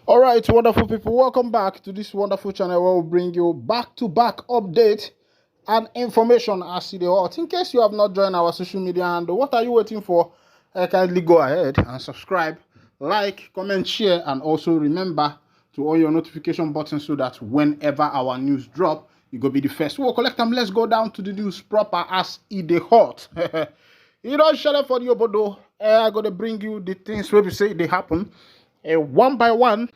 All right, wonderful people, welcome back to this wonderful channel where we bring you back-to-back update and information as they hot. In case you have not joined our social media, and what are you waiting for? Kindly go ahead and subscribe, like, comment, share, and also remember to on your notification button so that whenever our news drop, you go be the first. We'll collect them. Let's go down to the news proper as they hot. You don't shut up for the obodo. I'm gonna bring you the things where we say they happen. One by one.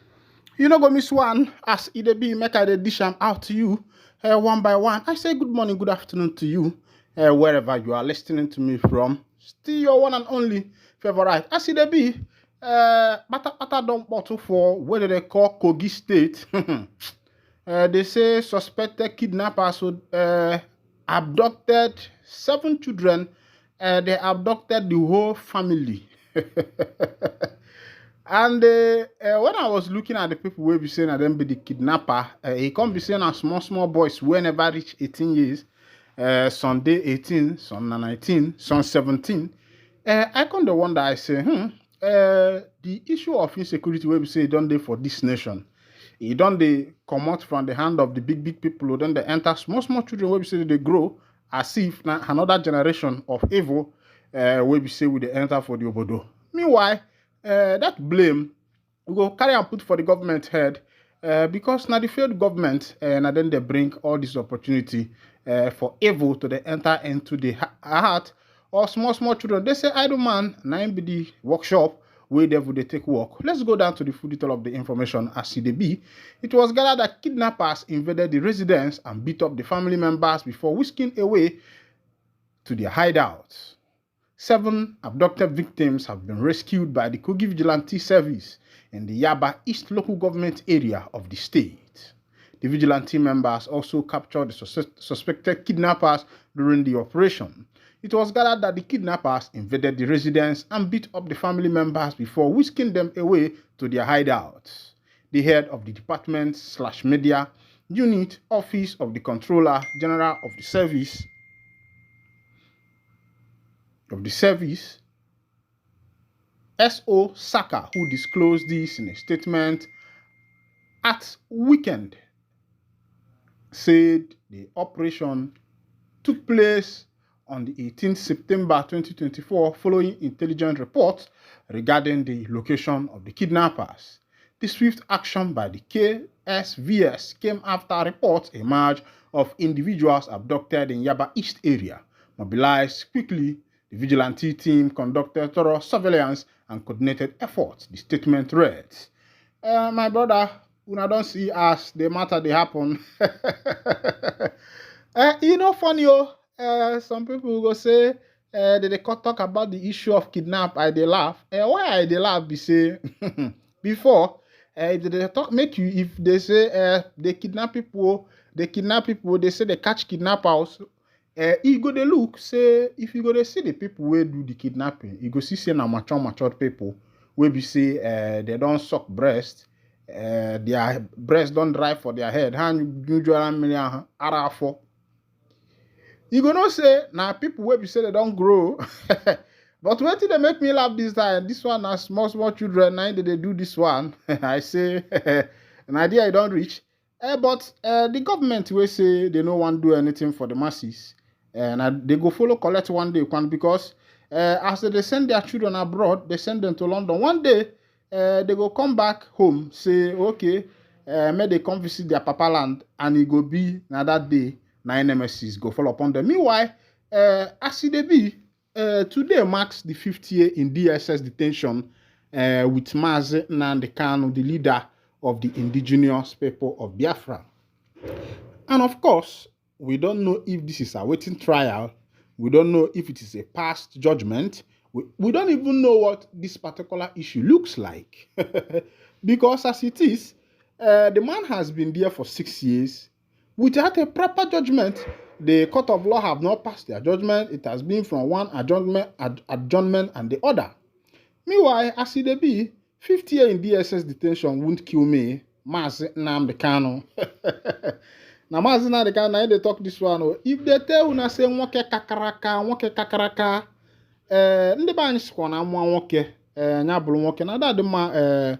You know, go miss one as it be make I dish them out to you one by one. I say good morning, good afternoon to you wherever you are listening to me from. Still your one and only favorite. As it be, Bata don't bottle for what they call Kogi State. They say suspected kidnappers would abducted 7 children. They abducted the whole family. And when I was looking at the people who be saying that them be the kidnapper, he can't be saying as small boys whenever reach 18 years, some day 18, some 19, some 17. I kind of wonder, I say, the issue of insecurity where we say don't they for this nation, it don't they come out from the hand of the big people, or then they enter small children where we say they grow as if now another generation of evil where we say we they enter for the obodo. Meanwhile, that blame we go carry and put for the government head because now the failed government and then they bring all this opportunity for evil to the enter into the heart or small children. They say idle man, now be the workshop where devil they take work. Let's go down to the full detail of the information as CDB. It was gathered that kidnappers invaded the residence and beat up the family members before whisking away to their hideouts. 7 abducted victims have been rescued by the Kogi Vigilante Service in the Yaba East local government area of the state. The vigilante members also captured the suspected kidnappers during the operation. It was gathered that the kidnappers invaded the residence and beat up the family members before whisking them away to their hideouts. The head of the department/media unit office of the Controller General of the Service S.O. Saka, who disclosed this in a statement at weekend, said the operation took place on the 18th September 2024 following intelligence reports regarding the location of the kidnappers. The swift action by the KSVS came after reports emerged of individuals abducted in Yaba East area. Mobilized quickly, the vigilante team conducted thorough surveillance and coordinated efforts. The statement reads, my brother, una don't see as the matter they happen. You know, funny, some people go say, they talk about the issue of kidnap, I they laugh. Why I they laugh, be say, before, they talk, make you, if they say, they kidnap people, they say they catch kidnappers. You go dey look say if you go dey see the people who do the kidnapping, you go see say na mature people wey be say they don't suck breast, their breast don't dry for their head. Hand usual million for. You go know say na people wey be say they don't grow. But what did they make me laugh this time? This one na small children. Now they do this one. I say an idea I don't reach. But the government will say they no want to do anything for the masses. And they go follow collect one day because as they send their children abroad, they send them to London. One day, they go come back home, say, okay, may they come visit their papa land, and it go be now that day, 9 MSCs go fall upon them. Meanwhile, as it be, today marks the 5th year in DSS detention with Mazi Nnamdi Kanu, the leader of the indigenous people of Biafra. And of course, we don't know if this is a waiting trial. We don't know if it is a past judgment. We don't even know what this particular issue looks like. Because as it is, the man has been there for 6 years without a proper judgment. The court of law have not passed their judgment. It has been from one adjournment and the other. Meanwhile, as it be, 5th year in DSS detention won't kill me. Mazi Nnamdi Kanu. Now, Mazi Nnamdi Kanu, they talk this one. If they tell una say nwoke kakaraka, ndị ba anyị sikwa na nwa nwoke nya bụrụ nwoke na ada dị mma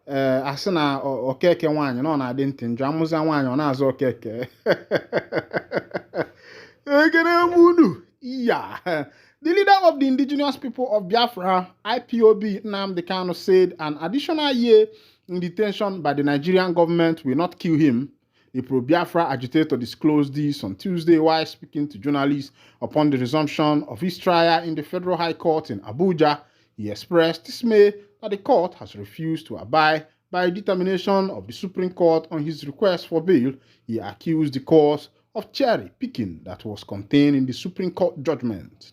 asị na okeke nwaanyị nọ na-adị ntị njọ amụza nwaanyị ọ na-azụ okeke. Yeah. The leader of the indigenous people of Biafra, IPOB, Nnamdi Kanu, said an additional year in detention by the Nigerian government will not kill him. The pro-Biafra agitator disclosed this on Tuesday while speaking to journalists upon the resumption of his trial in the Federal High Court in Abuja. He expressed dismay that the court has refused to abide by a determination of the Supreme Court on his request for bail. He accused the court of cherry picking that was contained in the Supreme Court judgment.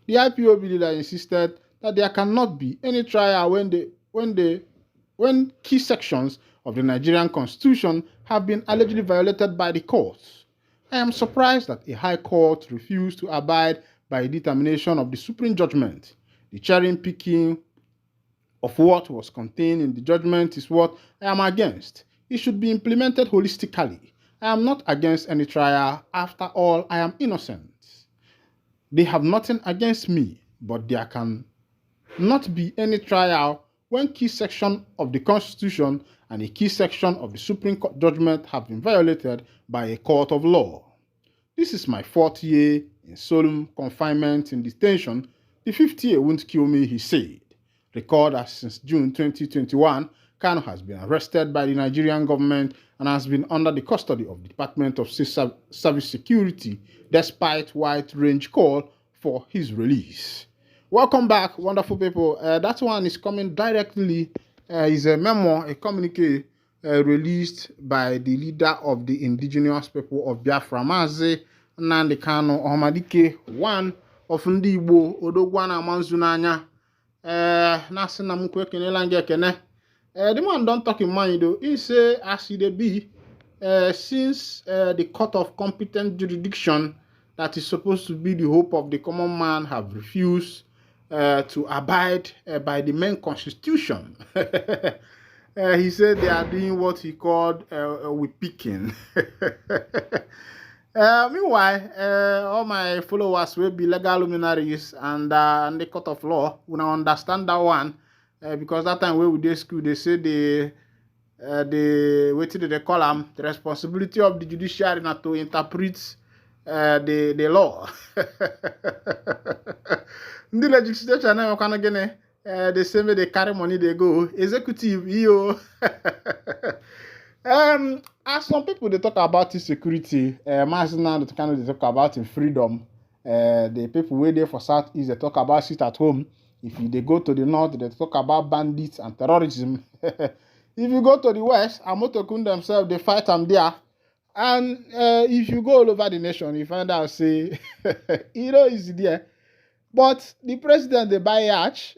The IPOB leader insisted that there cannot be any trial when key sections of the Nigerian Constitution have been allegedly violated by the courts. I am surprised that a high court refused to abide by a determination of the Supreme judgment. The cherry picking of what was contained in the judgment is what I am against. It should be implemented holistically. I am not against any trial. After all, I am innocent. They have nothing against me, but there can not be any trial when key section of the Constitution and a key section of the Supreme Court judgment have been violated by a court of law. This is my 4th year in solemn confinement in detention. The 5th year won't kill me, he said. Record that since June 2021, Kanu has been arrested by the Nigerian government and has been under the custody of the Department of Service Security, despite wide range call for his release. Welcome back, wonderful people. That one is coming directly, is a memoir, a communique released by the leader of the indigenous people of Biafra, Mazi Nnamdi Kanu Ohamadike, one of ndị Igbo odogwu na amanzu n'anya. Na-asị na m kwe kenela nge ekene. The man don't talk in mind though. He say as it be, since the court of competent jurisdiction that is supposed to be the hope of the common man have refused to abide by the main constitution. He said they are doing what he called with picking. Meanwhile, all my followers will be legal luminaries and the court of law will now understand that one. Because that time when we did school, they say what did they call them? The responsibility of the judiciary not to interpret the law. The legislature now can again the same way they carry money they go executive yo. As some people they talk about insecurity, mass now they talk about in freedom. The people where there for Southeast they talk about sit at home. If they go to the north, they talk about bandits and terrorism. If you go to the west, Amotokun themselves, they fight them there. And if you go all over the nation, you find out, say, is there. But the president, they buy yacht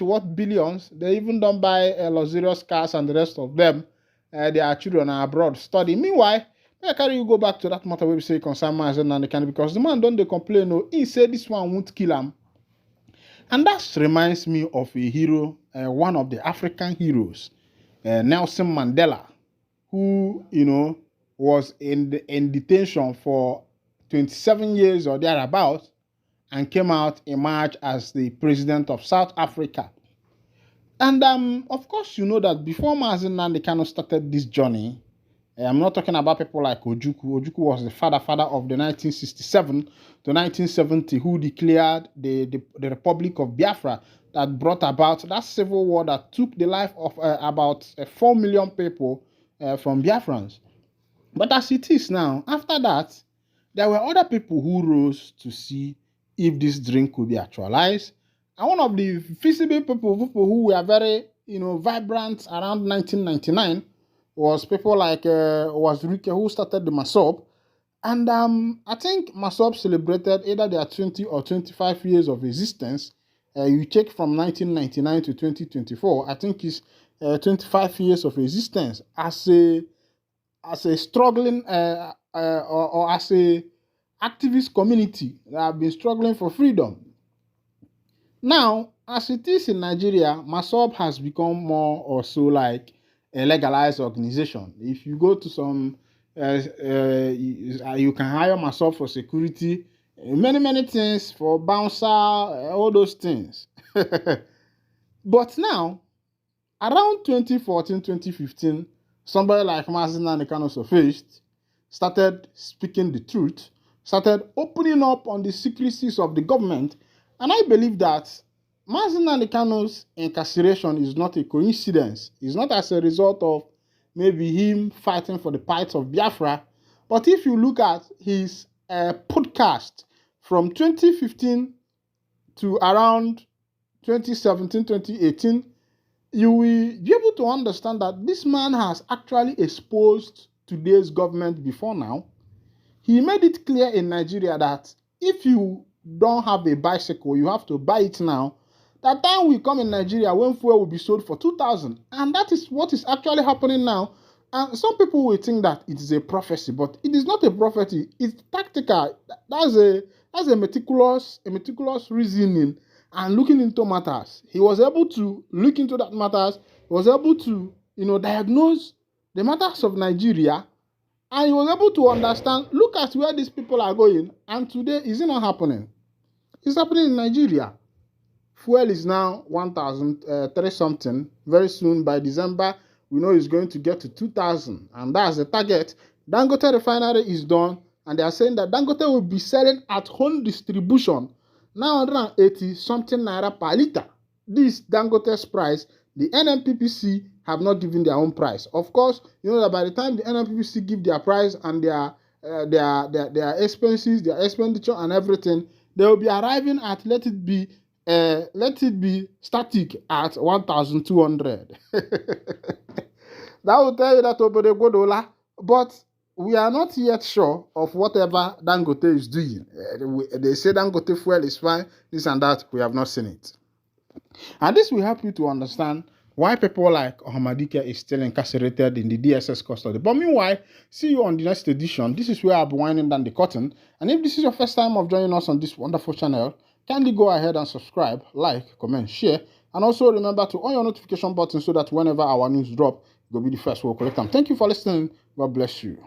worth billions. They even don't buy luxurious cars and the rest of them. Their children are abroad studying. Meanwhile, I carry you go back to that matter where we say concern Mazen and the can because the man don't they complain. No, he said this one won't kill him. And that reminds me of a hero, one of the African heroes, Nelson Mandela, who, was in detention for 27 years or thereabouts and came out in March as the president of South Africa. And of course, you know that before Mazi Nnamdi Kanu started this journey, I'm not talking about people like Ojukwu. Ojukwu was the father of the 1967 to 1970 who declared the Republic of Biafra that brought about that civil war that took the life of about 4 million people from Biafrans. But as it is now, after that, there were other people who rose to see if this dream could be actualized. And one of the visible people who were very, vibrant around 1999 was people like was Rike who started the Masob. And I think Masob celebrated either their 20 or 25 years of existence. You check from 1999 to 2024, I think it's 25 years of existence as a struggling or as a activist community that have been struggling for freedom. Now, as it is in Nigeria, Masob has become more or so like a legalized organization. If you go to some, you can hire Masob for security, many things for bouncer, all those things. But now, Around 2014, 2015, somebody like Mazi Nnamdi Kanu surfaced, started speaking the truth, started opening up on the secrecies of the government, and I believe that Mazi Nnamdi Kanu's incarceration is not a coincidence. It's not as a result of maybe him fighting for the plight of Biafra, but if you look at his podcast from 2015 to around 2017, 2018, you will be able to understand that this man has actually exposed today's government before now. He made it clear in Nigeria that if you don't have a bicycle, you have to buy it now. That time will come in Nigeria when fuel will be sold for 2,000. And that is what is actually happening now. And some people will think that it is a prophecy, but it is not a prophecy. It's tactical. That's a meticulous reasoning and looking into matters. He was able to look into that matters. He was able to, diagnose the matters of Nigeria, and he was able to understand, look at where these people are going, and today, is it not happening? It's happening in Nigeria. Fuel is now 1,003 something. Very soon, by December, we know it's going to get to 2,000, and that's the target. Dangote refinery is done, and they are saying that Dangote will be selling at home distribution 980 something naira per liter. This Dangote's price, the NNPPC have not given their own price. Of course, you know that by the time the NNPPC give their price and their expenses, their expenditure and everything, they will be arriving at let it be static at 1,200. That will tell you that Obodo. But we are not yet sure of whatever Dangote is doing. They say Dangote fuel is fine, this and that. We have not seen it. And this will help you to understand why people like Ohamadike is still incarcerated in the DSS custody. But meanwhile, see you on the next edition. This is where I'll be winding down the curtain. And if this is your first time of joining us on this wonderful channel, kindly go ahead and subscribe, like, comment, share, and also remember to on your notification button so that whenever our news drop, you'll be the first to collect them. Thank you for listening. God bless you.